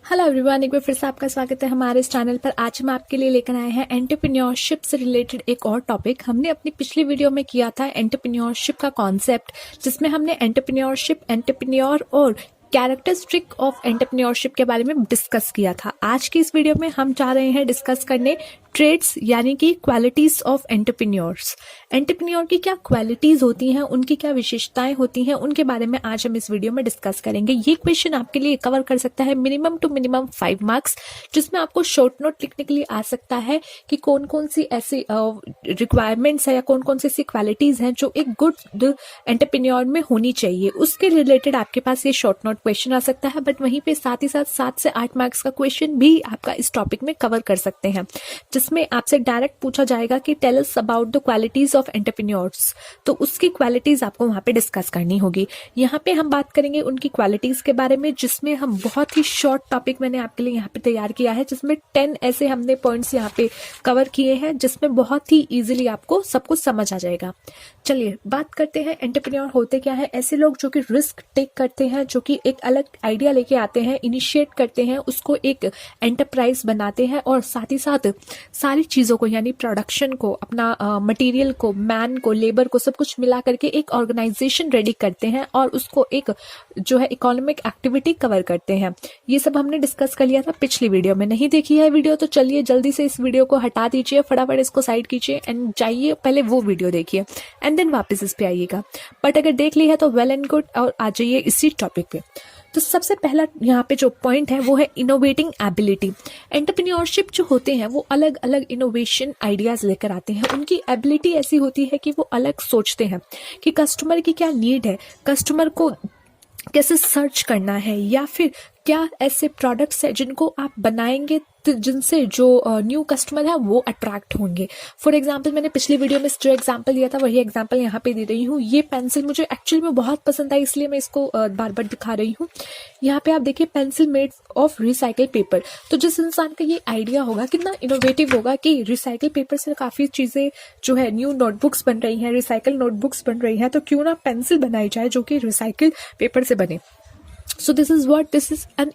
Hello everyone, एक बार फिर से आपका स्वागत है हमारे इस चैनल पर। आज हम आपके लिए लेकर आए हैं एंटरप्रेन्योरशिप से रिलेटेड एक और टॉपिक। हमने अपनी पिछली वीडियो में किया था एंटरप्रेन्योरशिप का कॉन्सेप्ट, जिसमें हमने एंटरप्रेन्योरशिप, एंटरप्रेन्योर और कैरेक्टरिस्टिक ऑफ एंटरप्रेन्योरशिप के बारे में डिस्कस किया था। आज की इस वीडियो में हम चाह रहे हैं डिस्कस करने ट्रेड्स यानी कि क्वालिटीज ऑफ एंटरप्रेन्योर्स। एंटरप्रेन्योर की क्या क्वालिटीज होती हैं, उनकी क्या विशेषताएं होती हैं, उनके बारे में आज हम इस वीडियो में डिस्कस करेंगे। ये क्वेश्चन आपके लिए कवर कर सकता है मिनिमम टू मिनिमम 5 मार्क्स, जिसमें आपको शॉर्ट नोट लिखने के लिए आ सकता है कि कौन कौन सी ऐसी रिक्वायरमेंट्स है या कौन कौन सी ऐसी क्वालिटीज हैं जो एक गुड एंटरप्रेन्योर में होनी चाहिए। उसके रिलेटेड आपके पास ये शॉर्ट नोट क्वेश्चन आ सकता है, बट वहीं पे साथ ही साथ 7 से 8 मार्क्स का क्वेश्चन भी आपका इस टॉपिक में कवर कर सकते हैं, जिसमें आपसे डायरेक्ट पूछा जाएगा कि tell us about the qualities of entrepreneurs. तो उसकी क्वालिटीज आपको वहां पे डिस्कस करनी होगी। यहाँ पे हम बात करेंगे उनकी क्वालिटीज के बारे में, जिसमें हम बहुत ही शॉर्ट टॉपिक मैंने आपके लिए यहाँ पे तैयार किया है, जिसमें 10 ऐसे हमने पॉइंट्स यहाँ पे कवर किए हैं, जिसमें बहुत ही इजीली आपको सब कुछ समझ आ जाएगा। चलिए बात करते हैं एंटरप्रेन्योर होते क्या है। ऐसे लोग जो कि रिस्क टेक करते हैं, जो कि एक अलग आइडिया लेके आते हैं, इनिशिएट करते हैं, उसको एक एंटरप्राइज बनाते हैं और साथ ही साथ सारी चीजों को यानी प्रोडक्शन को, अपना मटेरियल को, मैन को, लेबर को, सब कुछ मिला करके एक ऑर्गेनाइजेशन रेडी करते हैं और उसको एक जो है इकोनॉमिक एक्टिविटी कवर करते हैं। ये सब हमने डिस्कस कर लिया था पिछली वीडियो में। नहीं देखी है वीडियो तो चलिए जल्दी से इस वीडियो को हटा दीजिए, फटाफट इसको साइड कीजिए एंड जाइए पहले वो वीडियो देखिए एंड देन वापस इस पे आइएगा। बट अगर देख ली है तो वेल एंड गुड, और आ जाइए इसी टॉपिक पे। तो सबसे पहला यहाँ पे जो पॉइंट है वो है इनोवेटिंग एबिलिटी। एंटरप्रेन्योरशिप जो होते हैं वो अलग अलग इनोवेशन आइडियाज लेकर आते हैं। उनकी एबिलिटी ऐसी होती है कि वो अलग सोचते हैं कि कस्टमर की क्या नीड है, कस्टमर को कैसे सर्च करना है, या फिर क्या ऐसे प्रोडक्ट्स है जिनको आप बनाएंगे जिनसे जो न्यू कस्टमर है वो अट्रैक्ट होंगे। फॉर एग्जांपल मैंने पिछली वीडियो में जो एग्जांपल दिया था वही एग्जांपल यहाँ पे दे रही हूँ। ये पेंसिल मुझे एक्चुअली में बहुत पसंद आई, इसलिए मैं इसको बार बार दिखा रही हूँ। यहाँ पे आप देखिए, pencil made of recycle paper. तो जिस इंसान का ये आइडिया होगा कितना इनोवेटिव होगा कि रिसाइकल पेपर से काफी चीजें जो है न्यू नोटबुक्स बन रही हैं, रिसाइकल नोटबुक्स बन रही हैं, तो क्यों ना पेंसिल बनाई जाए जो कि रिसाइकल पेपर से बने। सो this is an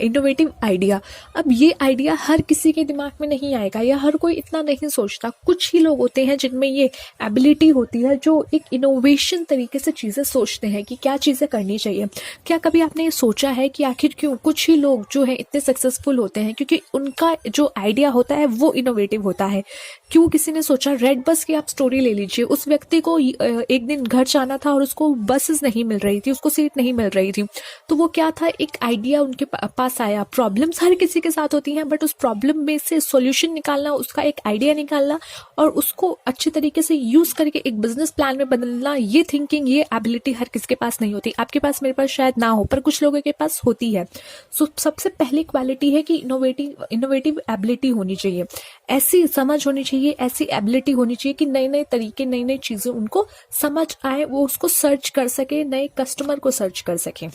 innovative idea. अब ये आइडिया हर किसी के दिमाग में नहीं आएगा या हर कोई इतना नहीं सोचता। कुछ ही लोग होते हैं जिनमें ये एबिलिटी होती है, जो एक इनोवेशन तरीके से चीजें सोचते हैं कि क्या चीजें करनी चाहिए। क्या कभी आपने ये सोचा है कि आखिर क्यों कुछ ही लोग जो है इतने सक्सेसफुल होते हैं? क्योंकि उनका जो आइडिया होता है वो इनोवेटिव होता है। क्यों किसी ने सोचा, रेड बस की आप स्टोरी ले लीजिए। उस व्यक्ति को एक दिन घर जाना था और उसको बसेस नहीं मिल रही थी, उसको सीट नहीं मिल रही थी, तो वो क्या था, एक आइडिया उनके पास आया। प्रॉब्लम्स हर किसी के साथ होती हैं, बट उस प्रॉब्लम में से सॉल्यूशन निकालना, उसका एक आइडिया निकालना और उसको अच्छे तरीके से यूज करके एक बिजनेस प्लान में बदलना, ये थिंकिंग, ये एबिलिटी हर किसी के पास नहीं होती। आपके पास, मेरे पास शायद ना हो, पर कुछ लोगों के पास होती है। सो सबसे पहली क्वालिटी है कि इनोवेटिव एबिलिटी होनी चाहिए। ऐसी समझ होनी चाहिए, ऐसी एबिलिटी होनी चाहिए कि नए नए तरीके, नई नई चीजें उनको समझ आए, वो उसको सर्च कर सके, नए कस्टमर को सर्च कर सके।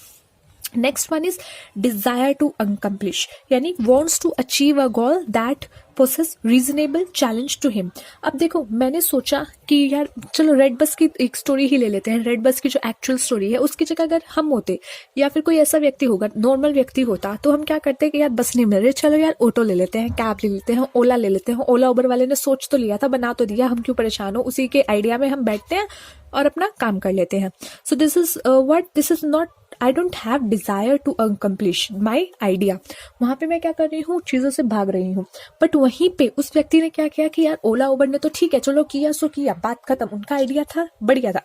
Next one is desire to accomplish, यानी wants to achieve a goal that possess reasonable challenge to him. अब देखो, मैंने सोचा कि यार चलो रेड बस की एक स्टोरी ही ले लेते हैं। रेड बस की जो एक्चुअल स्टोरी है, उसकी जगह अगर हम होते या फिर कोई ऐसा व्यक्ति होगा, नॉर्मल व्यक्ति होता, तो हम क्या करते कि यार बस नहीं मिल रही, चलो यार ऑटो ले लेते हैं, कैब ले लेते हैं, ओला ले लेते हैं। ओला उबर वाले ने सोच तो लिया था, बना तो दिया, हम क्यों परेशान हो, उसी के आइडिया में हम बैठते हैं और अपना काम कर लेते हैं। So this is not, I don't have desire to accomplish my idea. वहां पे मैं क्या कर रही हूँ, चीजों से भाग रही हूँ। बट वहीं पे उस व्यक्ति ने क्या किया कि यार ओला उबर ने तो ठीक है, चलो किया सो किया, बात खत्म, उनका आइडिया था, बढ़िया था।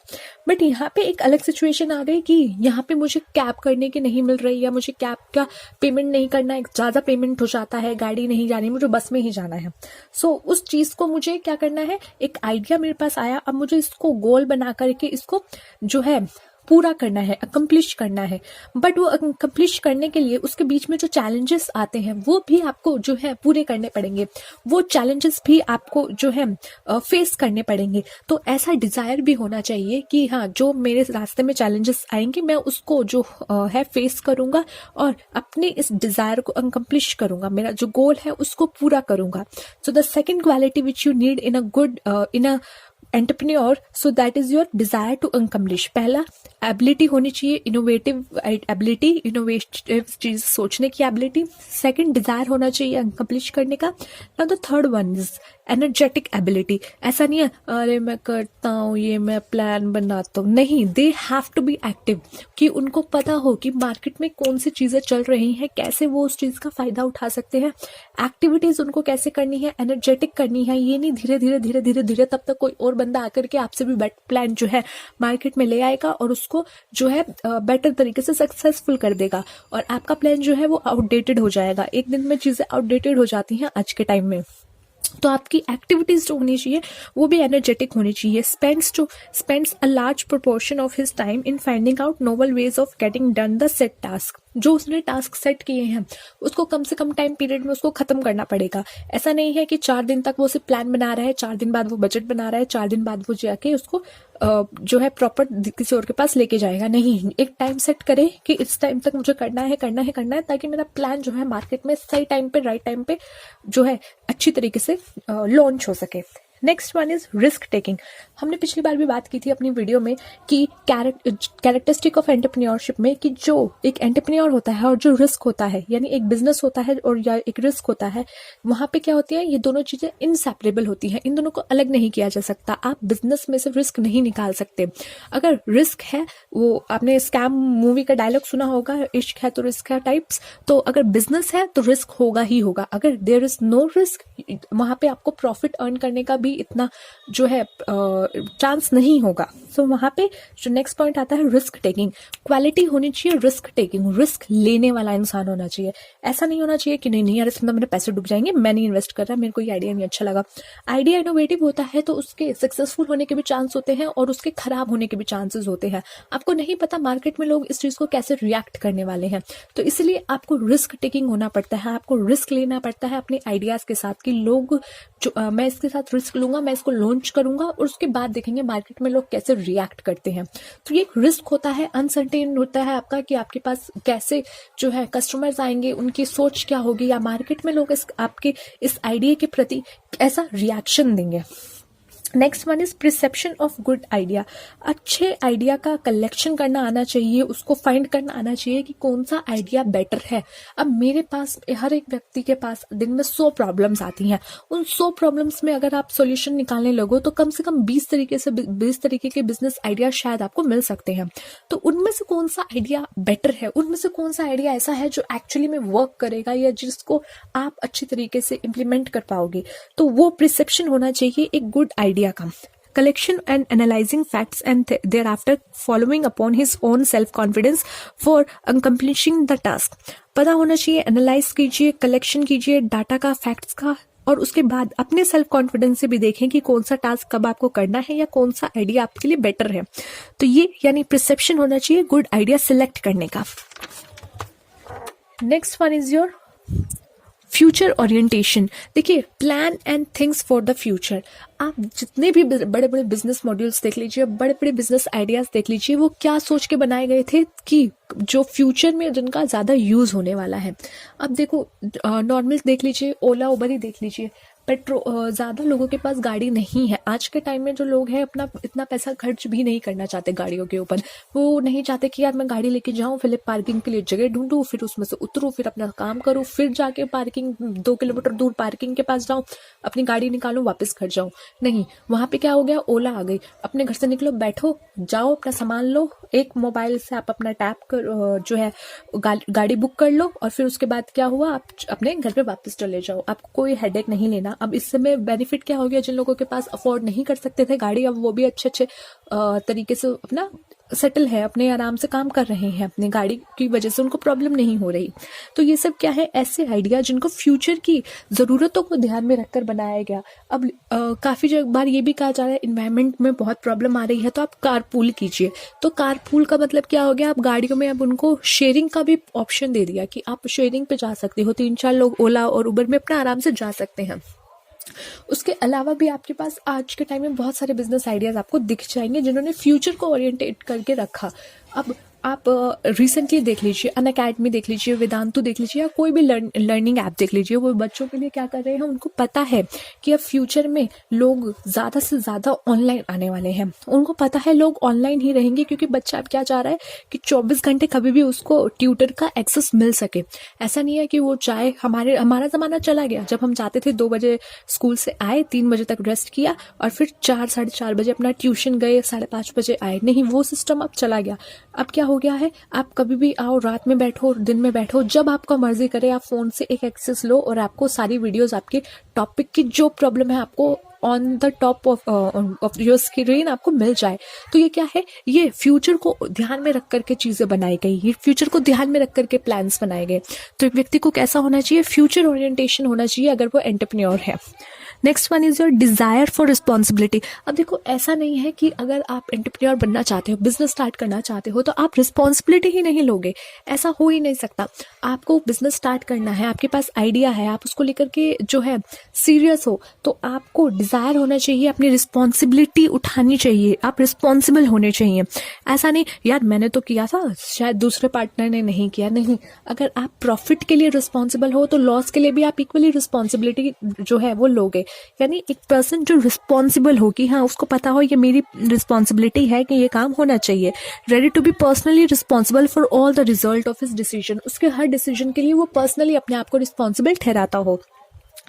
बट यहाँ पे एक अलग सिचुएशन आ गई कि यहाँ पे मुझे कैब करने की नहीं मिल रही, या मुझे कैब का पेमेंट नहीं करना है, ज्यादा पेमेंट हो जाता है, गाड़ी नहीं जानी, मुझे बस में ही जाना है। सो उस चीज को मुझे क्या करना है, एक आइडिया मेरे पास आया, अब मुझे इसको गोल बना करके इसको जो है पूरा करना है, अकम्प्लिश करना है। बट वो अकम्प्लिश करने के लिए उसके बीच में जो चैलेंजेस आते हैं वो भी आपको जो है पूरे करने पड़ेंगे, वो चैलेंजेस भी आपको जो है फेस करने पड़ेंगे। तो ऐसा डिजायर भी होना चाहिए कि हाँ, जो मेरे रास्ते में चैलेंजेस आएंगे मैं उसको जो है फेस करूंगा और अपने इस डिजायर को अकम्प्लिश करूंगा, मेरा जो गोल है उसको पूरा करूंगा। So the second quality which you need in a entrepreneur, so that is your desire to accomplish. पहला एबिलिटी होनी चाहिए, इनोवेटिव एबिलिटी, इनोवेटिव चीज सोचने की एबिलिटी। सेकंड, डिजायर होना चाहिए अकम्प्लिश करने का। Now the third one is energetic ability. ऐसा नहीं है अरे मैं करता हूँ ये, मैं प्लान बनाता हूँ, नहीं, they have to be active, कि उनको पता हो कि मार्केट में कौन सी चीजें चल रही हैं, कैसे वो उस चीज का फायदा उठा सकते हैं, एक्टिविटीज उनको कैसे करनी है, एनर्जेटिक करनी है। ये नहीं धीरे धीरे धीरे धीरे धीरे तब तक कोई और बंदा आकर के आपसे भी बेटर प्लान जो है मार्केट में ले आएगा और उसको जो है बेटर तरीके से सक्सेसफुल कर देगा, और आपका प्लान जो है वो आउटडेटेड हो जाएगा। एक दिन में चीजें आउटडेटेड हो जाती हैं आज के टाइम में। तो आपकी एक्टिविटीज जो होनी चाहिए वो भी एनर्जेटिक होनी चाहिए। Spends a large proportion of his time in finding out novel ways of getting done the set task. जो उसने टास्क सेट किए हैं उसको कम से कम टाइम पीरियड में उसको खत्म करना पड़ेगा। ऐसा नहीं है कि 4 दिन तक वो सिर्फ प्लान बना रहा है, 4 दिन बाद वो बजट बना रहा है, 4 दिन बाद वो जाके उसको जो है प्रॉपर किसी और के पास लेके जाएगा। नहीं, एक टाइम सेट करे कि इस टाइम तक मुझे करना है, ताकि मेरा प्लान जो है मार्केट में सही टाइम पे, राइट टाइम पे जो है अच्छी तरीके से लॉन्च हो सके। Next one is risk taking. हमने पिछली बार भी बात की थी अपनी वीडियो में कि कैरेक्टरिस्टिक ऑफ एंटरप्रेन्योरशिप में कि जो एक एंटरप्रेन्योर होता है और जो रिस्क होता है, यानी एक बिजनेस होता है और या एक रिस्क होता है, वहां पे क्या होती है, ये दोनों चीजें इनसेपरेबल होती हैं, इन दोनों को अलग नहीं किया जा सकता। आप बिजनेस में से रिस्क नहीं निकाल सकते। अगर रिस्क है, वो आपने स्कैम मूवी का डायलॉग सुना होगा, इश्क है तो रिस्क है टाइप्स, तो अगर बिजनेस है तो रिस्क होगा ही होगा। अगर देयर इज नो रिस्क, वहां पे आपको प्रॉफिट अर्न करने का भी इतना जो है चांस नहीं होगा। सो वहां पे जो नेक्स्ट पॉइंट आता है रिस्क टेकिंग। क्वालिटी होनी चाहिए रिस्क टेकिंग, रिस्क लेने वाला इंसान होना चाहिए। ऐसा नहीं होना चाहिए कि नहीं यार इसमें मेरे पैसे डूब जाएंगे, मैं नहीं इन्वेस्ट कर रहा, मेरे को ये आइडिया नहीं अच्छा लगा। आइडिया इनोवेटिव होता है तो उसके सक्सेसफुल होने के भी चांस होते हैं और उसके खराब होने के भी चांसेस होते हैं। आपको नहीं पता मार्केट में लोग इस चीज को कैसे रिएक्ट करने वाले हैं, तो इसलिए आपको रिस्क टेकिंग होना पड़ता है। आपको रिस्क लेना पड़ता है अपने आइडियाज के साथ कि लोग जो मैं इसके साथ रिस्क लूंगा, मैं इसको लॉन्च करूंगा और उसके बाद देखेंगे मार्केट में लोग कैसे रिएक्ट करते हैं। तो ये रिस्क होता है, अनसर्टेन होता है आपका कि आपके पास कैसे जो है कस्टमर्स आएंगे, उनकी सोच क्या होगी, या मार्केट में लोग आपके इस आइडिया के प्रति ऐसा रिएक्शन देंगे। Next one is perception of good idea. अच्छे आइडिया का कलेक्शन करना आना चाहिए, उसको फाइंड करना आना चाहिए कि कौन सा आइडिया बेटर है। अब मेरे पास, हर एक व्यक्ति के पास दिन में 100 प्रॉब्लम्स आती हैं। उन 100 प्रॉब्लम्स में अगर आप सॉल्यूशन निकालने लगो तो कम से कम 20 तरीके के बिजनेस आइडिया शायद आपको मिल सकते हैं। तो उनमें से कौन सा आइडिया बेटर है, उनमें से कौन सा आइडिया ऐसा है जो एक्चुअली में वर्क करेगा या जिसको आप अच्छी तरीके से इम्प्लीमेंट कर पाओगे, तो वो प्रिसेप्शन होना चाहिए एक गुड आइडिया का। Collection and analyzing facts and thereafter following upon his own self-confidence for accomplishing the task. पता होना चाहिए, एनालाइज कीजिए, कलेक्शन कीजिए डाटा का, फैक्ट्स का, और उसके बाद अपने सेल्फ कॉन्फिडेंस से भी देखें कि कौन सा टास्क कब आपको करना है या कौन सा आइडिया आपके लिए बेटर है। तो ये यानी परसेप्शन होना चाहिए गुड आइडिया सिलेक्ट करने का। Next one is your future orientation. देखिए, plan and things for the future. आप जितने भी बड़े बड़े बिजनेस मॉड्यूल्स देख लीजिए, बड़े बड़े बिजनेस आइडियाज देख लीजिए, वो क्या सोच के बनाए गए थे कि जो फ्यूचर में जिनका ज्यादा यूज होने वाला है। अब देखो, नॉर्मल देख लीजिए, ओला उबर ही देख लीजिए, ज्यादा लोगों के पास गाड़ी नहीं है। आज के टाइम में जो लोग हैं अपना इतना पैसा खर्च भी नहीं करना चाहते गाड़ियों के ऊपर। वो नहीं चाहते कि यार मैं गाड़ी लेके जाऊं, फिर पार्किंग के लिए जगह ढूंढूं, फिर उसमें से उतरूं, फिर अपना काम करूं, फिर जाके पार्किंग 2 किलोमीटर दूर पार्किंग के पास जाऊं, अपनी गाड़ी निकालूं, वापस घर जाऊं। नहीं, वहां पे क्या हो गया, ओला आ गई। अपने घर से निकलो, बैठो, जाओ, अपना सामान लो, एक मोबाइल से आप अपना टैप कर जो है गाड़ी बुक कर लो, और फिर उसके बाद क्या हुआ, आप अपने घर पे वापस चले जाओ। आपको कोई हेडेक नहीं लेना। अब इससे में बेनिफिट क्या हो गया, जिन लोगों के पास अफोर्ड नहीं कर सकते थे गाड़ी, अब वो भी अच्छे तरीके से अपना सेटल है, अपने आराम से काम कर रहे हैं, अपनी गाड़ी की वजह से उनको प्रॉब्लम नहीं हो रही। तो ये सब क्या है, ऐसे आइडिया जिनको फ्यूचर की जरूरतों को ध्यान में रखकर बनाया गया। अब काफी बार ये भी कहा जा रहा है इन्वायरमेंट में बहुत प्रॉब्लम आ रही है, तो आप कारपूल कीजिए। तो कारपूल का मतलब क्या हो गया, आप गाड़ियों में अब उनको शेयरिंग का भी ऑप्शन दे दिया कि आप शेयरिंग पे जा सकते हो, 3-4 लोग ओला और उबर में अपना आराम से जा सकते हैं। उसके अलावा भी आपके पास आज के टाइम में बहुत सारे बिजनेस आइडियाज आपको दिख जाएंगे जिन्होंने फ्यूचर को ओरिएंटेट करके रखा। अब आप रिसेंटली देख लीजिए, अनअकैडमी देख लीजिए, वेदांतु देख लीजिए, या कोई भी लर्निंग ऐप देख लीजिए, वो बच्चों के लिए क्या कर रहे हैं, उनको पता है कि अब फ्यूचर में लोग ज़्यादा से ज़्यादा ऑनलाइन आने वाले हैं। उनको पता है लोग ऑनलाइन ही रहेंगे, क्योंकि बच्चा अब क्या चाह रहा है कि 24 घंटे कभी भी उसको ट्यूटर का एक्सेस मिल सके। ऐसा नहीं है कि वो चाहे, हमारा ज़माना चला गया जब हम जाते थे 2 बजे स्कूल से आए, 3 बजे तक रेस्ट किया और फिर 4 साढ़े 4 बजे अपना ट्यूशन गए, 5:30 बजे आए। नहीं, वो सिस्टम अब चला गया। अब क्या हो गया है, आप कभी भी आओ, रात में बैठो, दिन में बैठो, जब आपका मर्जी करे आप फोन से एक एक्सेस लो और आपको सारी वीडियोस आपके टॉपिक की जो प्रॉब्लम है आपको on the top of your screen आपको मिल जाए। तो ये क्या है, ये फ्यूचर को ध्यान में रख करके चीजें बनाई गई, ये फ्यूचर को ध्यान में रख करके प्लान्स बनाए गए। तो एक व्यक्ति को कैसा होना चाहिए, फ्यूचर ओरिएंटेशन होना चाहिए अगर वो एंटरप्रेन्योर है। Next one is your Dzire for responsibility. अब देखो, ऐसा नहीं है कि अगर आप एंटरप्रेन्योर बनना चाहते हो, बिजनेस स्टार्ट करना चाहते हो, तो आप रिस्पॉन्सिबिलिटी ही नहीं लोगे। ऐसा हो ही नहीं सकता। आपको बिजनेस स्टार्ट करना है, आपके पास आइडिया है, आप उसको लेकर के जो है सीरियस हो, तो आपको डिजायर होना चाहिए, अपनी रिस्पॉन्सिबिलिटी उठानी चाहिए, आप रिस्पॉन्सिबल होने चाहिए। ऐसा नहीं यार मैंने तो किया था, शायद दूसरे पार्टनर ने नहीं किया। नहीं, अगर आप प्रॉफिट के लिए रिस्पॉन्सिबल हो तो लॉस के लिए भी आप इक्वली रिस्पॉन्सिबिलिटी जो है वो लोगे। यानी एक पर्सन जो रिस्पॉन्सिबल हो कि हाँ उसको पता हो ये मेरी रिस्पॉन्सिबिलिटी है कि ये काम होना चाहिए, ready to be personally responsible for all the result of his decision, उसके हर डिसीजन के लिए वो पर्सनली अपने आप को रिस्पॉन्सिबल ठहराता हो।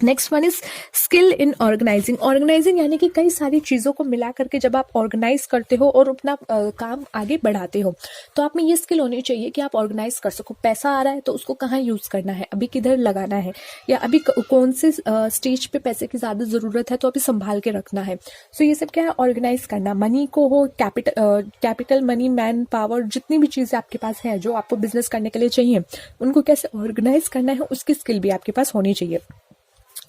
Next one is skill in organising. Organising यानी कि कई सारी चीज़ों को मिला करके जब आप ऑर्गेनाइज करते हो और अपना काम आगे बढ़ाते हो, तो आप में ये स्किल होनी चाहिए कि आप ऑर्गेनाइज कर सको। पैसा आ रहा है तो उसको कहाँ यूज़ करना है, अभी किधर लगाना है, या अभी कौन से स्टेज पे पैसे की ज़्यादा ज़रूरत है तो अभी संभाल के रखना है। सो ये सब क्या है, ऑर्गेनाइज करना। मनी को हो, कैपिटल मनी, मैन पावर, जितनी भी चीज़ें आपके पास है जो आपको बिजनेस करने के लिए चाहिए, उनको कैसे ऑर्गेनाइज करना है उसकी स्किल भी आपके पास होनी चाहिए।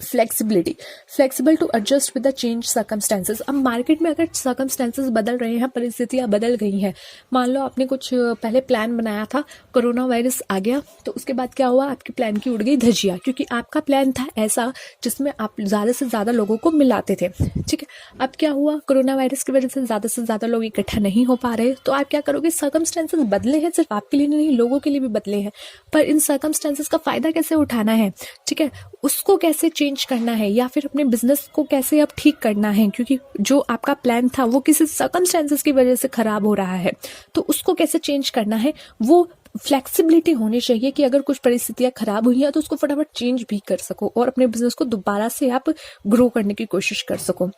Flexibility, flexible to adjust with the change circumstances. अब मार्केट में अगर सर्कमस्टेंसेस बदल रहे हैं, परिस्थितियां बदल गई हैं, मान लो आपने कुछ पहले प्लान बनाया था, कोरोना वायरस आ गया, तो उसके बाद क्या हुआ, आपके प्लान की उड़ गई धज्जियां, क्योंकि आपका प्लान था ऐसा जिसमें आप ज़्यादा से ज़्यादा लोगों को मिलाते थे। ठीक है, अब क्या हुआ, कोरोना वायरस की वजह से ज़्यादा लोग इकट्ठा नहीं हो पा रहे, तो आप क्या करोगे, सर्कमस्टेंसेस बदले हैं, सिर्फ आपके लिए नहीं लोगों के लिए भी बदले हैं, पर इन सर्कमस्टेंसेस का फायदा कैसे उठाना है, ठीक है, उसको कैसे चेंज करना है, या फिर अपने बिजनेस को कैसे अब ठीक करना है, क्योंकि जो आपका प्लान था वो किसी सर्कमस्टेंसेस की वजह से खराब हो रहा है, तो उसको कैसे चेंज करना है, वो फ्लेक्सिबिलिटी होनी चाहिए कि अगर कुछ परिस्थितियां खराब हुई हैं तो उसको फटाफट चेंज भी कर सको और अपने बिजनेस को दोबारा से आप ग्रो करने की कोशिश कर सको।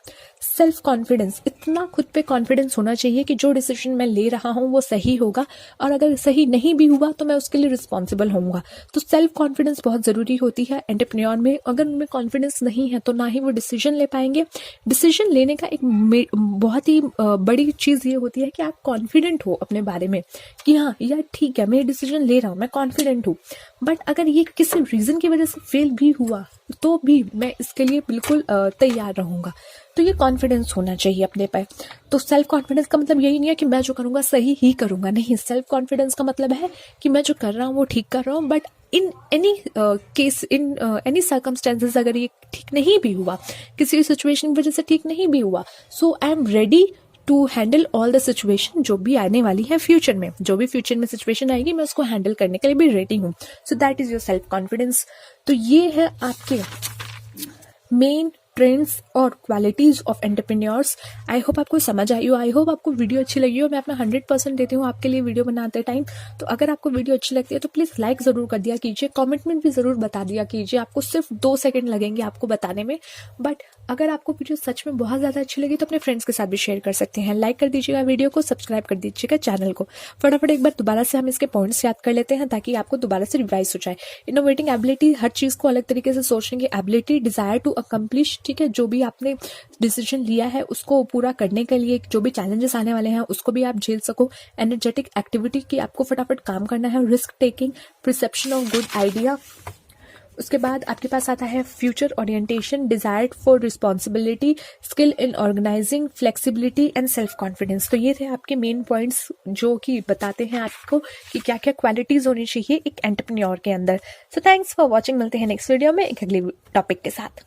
सेल्फ कॉन्फिडेंस, इतना खुद पे कॉन्फिडेंस होना चाहिए कि जो डिसीजन मैं ले रहा हूँ वो सही होगा, और अगर सही नहीं भी हुआ तो मैं उसके लिए रिस्पॉन्सिबल होऊंगा। तो सेल्फ कॉन्फिडेंस बहुत ज़रूरी होती है एंटरप्रेन्योर में। अगर उनमें कॉन्फिडेंस नहीं है तो ना ही वो डिसीजन ले पाएंगे। डिसीजन लेने का एक बहुत ही बड़ी चीज़ ये होती है कि आप कॉन्फिडेंट हो अपने बारे में कि हाँ यार ठीक है, मैं डिसीजन ले रहा हूँ, मैं कॉन्फिडेंट हूँ। बट अगर ये किसी रीज़न की वजह से फेल भी हुआ तो भी मैं इसके लिए बिल्कुल तैयार रहूँगा। तो ये कॉन्फिडेंस होना चाहिए अपने पर। तो सेल्फ कॉन्फिडेंस का मतलब यही नहीं है कि मैं जो करूँगा सही ही करूँगा, नहीं। सेल्फ कॉन्फिडेंस का मतलब है कि मैं जो कर रहा हूँ वो ठीक कर रहा हूँ, but in any case, in any circumstances अगर ये ठीक नहीं भी हुआ, किसी सिचुएशन की वजह से ठीक नहीं भी हुआ, so I am ready to handle all the situation जो भी आने वाली है फ्यूचर में। जो भी फ्यूचर में सिचुएशन आएगी मैं उसको हैंडल करने के लिए भी रेडी हूँ। सो that is your self confidence. तो ये है आपके मेन ट्रेंड्स और qualities of entrepreneurs. I hope आपको समझ आई हो, आई होप आपको वीडियो अच्छी लगी हो। मैं अपना 100% देती हूँ आपके लिए वीडियो बनाते टाइम। तो अगर आपको वीडियो अच्छी लगती है तो प्लीज़ लाइक ज़रूर कर दिया कीजिए, कमेंट में भी ज़रूर बता दिया कीजिए। आपको सिर्फ 2 सेकंड लगेंगे आपको बताने में। बट अगर आपको वीडियो सच में बहुत ज़्यादा अच्छी लगी तो अपने फ्रेंड्स के साथ भी शेयर कर सकते हैं। लाइक कर दीजिएगा वीडियो को, सब्सक्राइब कर दीजिएगा चैनल को। फटाफट एक बार दोबारा से हम इसके पॉइंट्स याद कर लेते हैं ताकि आपको दोबारा से रिवाइज हो जाए। इनोवेटिंग एबिलिटी, हर चीज़ को अलग तरीके से सोचने की एबिलिटी। डिजायर टू अकम्प्लिश, ठीक है, जो भी आपने डिसीजन लिया है उसको पूरा करने के लिए जो भी चैलेंजेस आने वाले हैं उसको भी आप झेल सको। एनर्जेटिक एक्टिविटी की आपको फटाफट काम करना है। Risk taking, perception of good idea. उसके बाद आपके पास आता है future orientation, desire for responsibility, skill in organising, flexibility and self confidence. तो ये थे आपके मेन पॉइंट्स जो कि बताते हैं आपको कि क्या क्या क्वालिटीज होनी चाहिए एक एंटरप्रेन्योर के अंदर। So thanks for watching. मिलते हैं नेक्स्ट वीडियो में एक अगले टॉपिक के साथ।